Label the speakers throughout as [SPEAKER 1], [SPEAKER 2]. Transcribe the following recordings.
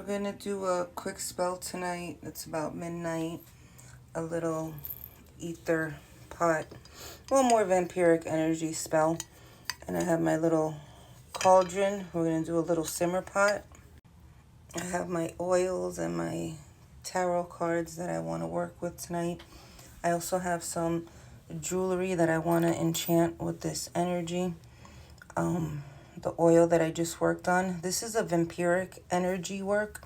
[SPEAKER 1] We're going to do a quick spell tonight. It's about midnight. A little ether pot. Well, more vampiric energy spell. And I have my little cauldron. We're going to do a little simmer pot. I have my oils and my tarot cards that I want to work with tonight. I also have some jewelry that I want to enchant with this energy. The oil that I just worked on. This is a vampiric energy work.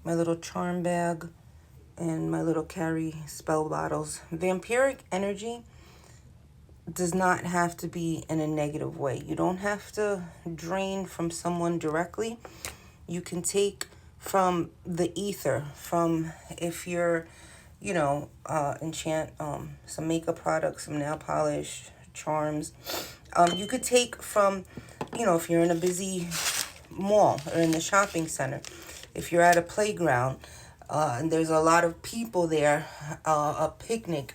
[SPEAKER 1] My little charm bag and my little carry spell bottles. Vampiric energy does not have to be in a negative way. You don't have to drain from someone directly. You can take from the ether, from if you're, enchant some makeup products, some nail polish, charms. You could take from, if you're in a busy mall or in the shopping center, if you're at a playground and there's a lot of people there, a picnic,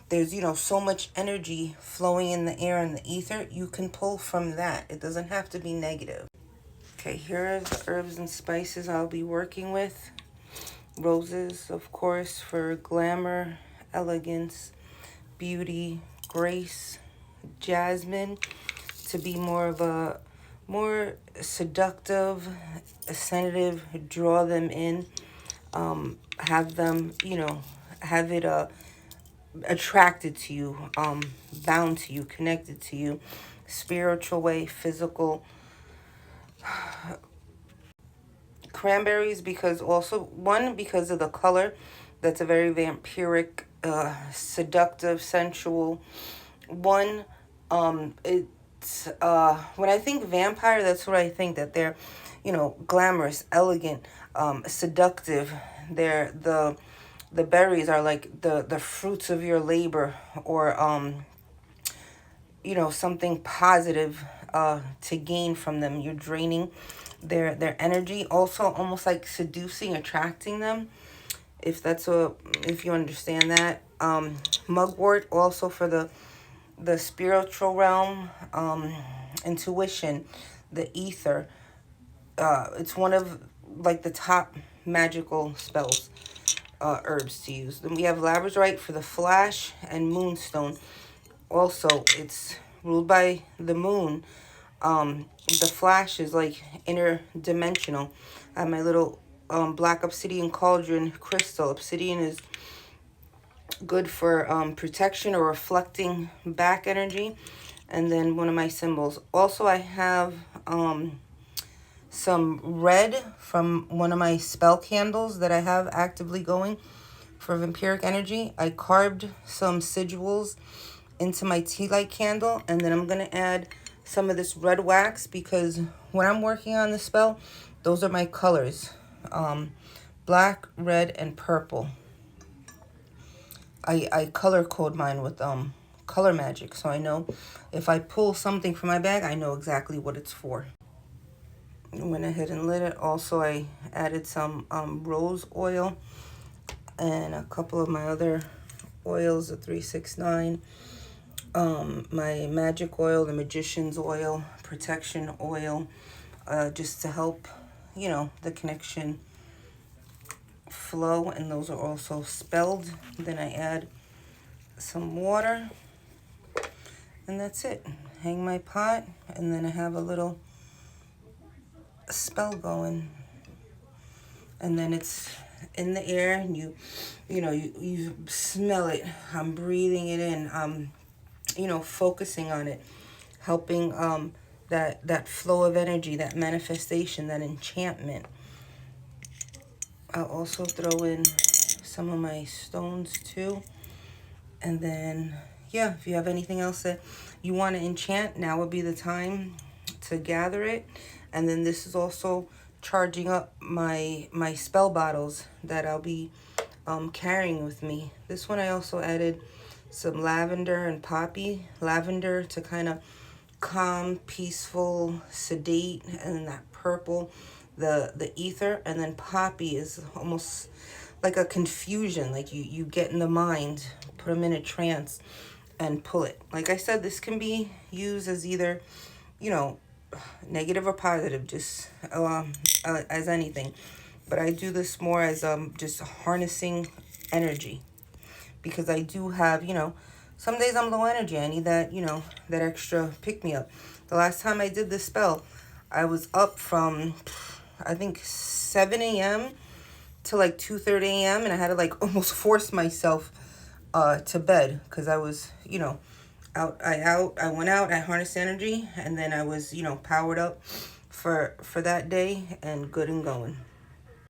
[SPEAKER 1] there's, so much energy flowing in the air and the ether, you can pull from that. It doesn't have to be negative. Okay, here are the herbs and spices I'll be working with. Roses, of course, for glamour, elegance, beauty, grace. Jasmine, to be more seductive, sedative, draw them in, have them, have it attracted to you, bound to you, connected to you, spiritual way, physical. Cranberries, because also, one, because of the color, that's a very vampiric, seductive, sensual one. It's when I think vampire, that's what I think, that they're, glamorous, elegant, seductive. They're the berries are like the fruits of your labor, or something positive to gain from them. You're draining their energy, also almost like seducing, attracting them, if you understand that. Mugwort, also for the spiritual realm, intuition, the ether. It's one of like the top magical spells, herbs to use. Then we have labradorite for the flash, and moonstone. Also, it's ruled by the moon. The flash is like interdimensional. I have my little black obsidian cauldron crystal. Obsidian is good for protection or reflecting back energy. And then one of my symbols. Also, I have some red from one of my spell candles that I have actively going for vampiric energy. I carved some sigils into my tea light candle, and then I'm going to add some of this red wax, because when I'm working on the spell, those are my colors. Black, red, and purple. I color code mine with color magic, so I know if I pull something from my bag, I know exactly what it's for. I went ahead and lit it. Also, I added some rose oil and a couple of my other oils, the 369, my magic oil, the magician's oil, protection oil, just to help, the connection flow. And those are also spelled. Then I add some water, and that's it. Hang my pot, and then I have a little spell going, and then it's in the air, and you smell it. I'm breathing it in. I'm focusing on it, helping that flow of energy, that manifestation, that enchantment. I'll also throw in some of my stones too. And then, yeah, if you have anything else that you want to enchant, now would be the time to gather it. And then this is also charging up my spell bottles that I'll be carrying with me. This one I also added some lavender and poppy. Lavender to kind of calm, peaceful, sedate, and that purple, the ether. And then poppy is almost like a confusion, like you get in the mind, put them in a trance, and pull it. Like I said, this can be used as either, negative or positive, just as anything. But I do this more as just harnessing energy, because I do have, some days I'm low energy. I need that, that extra pick me up. The last time I did this spell, I was up from, I think, 7 a.m. to like 2:30 a.m. and I had to like almost force myself to bed, because I was, I went out, I harnessed energy, and then I was, powered up for that day and good and going.